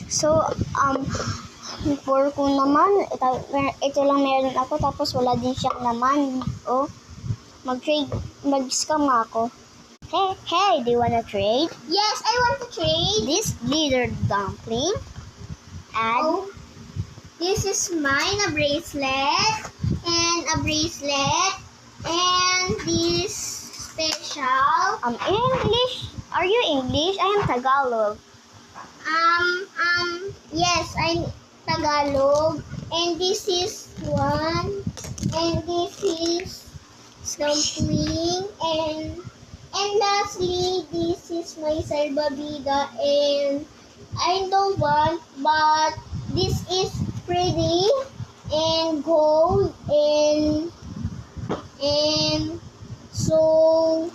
So, for ko naman, ito lang meron ako, tapos wala din siyang naman. Oh, mag-scam nga ako. Hey, do you wanna trade? Yes, I want to trade. This glitter dumpling. And This is mine, a bracelet. And a bracelet. And this special. English. Are you English? I am Tagalog. Yes, I'm Tagalog. And this is one. And this is dumpling. And lastly, this is my salbabida. And I don't want, but this is pretty and gold and so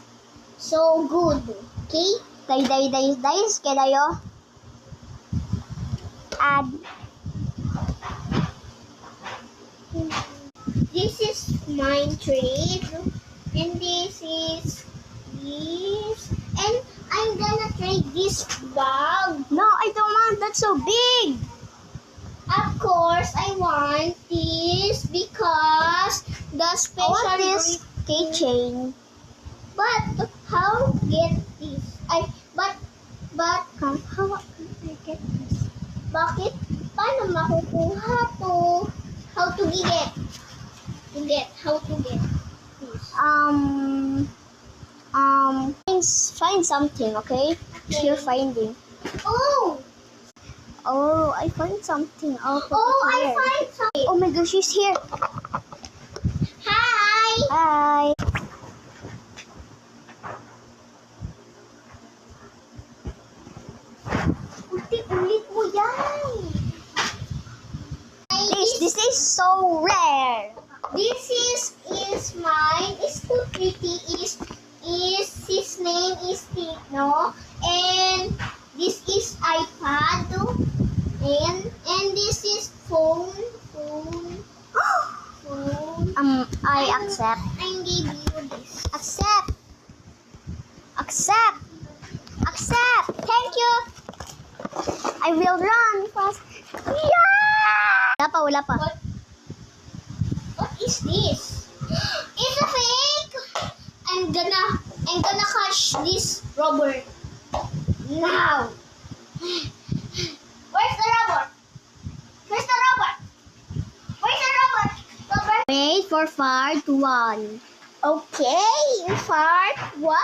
good. Okay? Days, kailayo. Add. This is mine trade, and this is this, and I'm gonna trade this bag. No, I don't want. That's so big. Of course, I want this because the I special want this keychain. But how get this? But How can I get this? bakit? Paano makukuha to? How to get? How to get this? Find something, okay? You're finding. Oh, I find something. I'll put it I here. find something. Oh my gosh, she's here. Hi! Hi. Ulit mo yan. This is so rare. This is mine. It's too pretty. His name is Tino. And this is iPad. And this is phone. I accept. I give you this. Accept. Thank you. I will run fast. Yeah! Wala pa. What is this? It's a fake. I'm gonna catch this robber now. Where's the robber? Wait for part 1. Okay, part 1.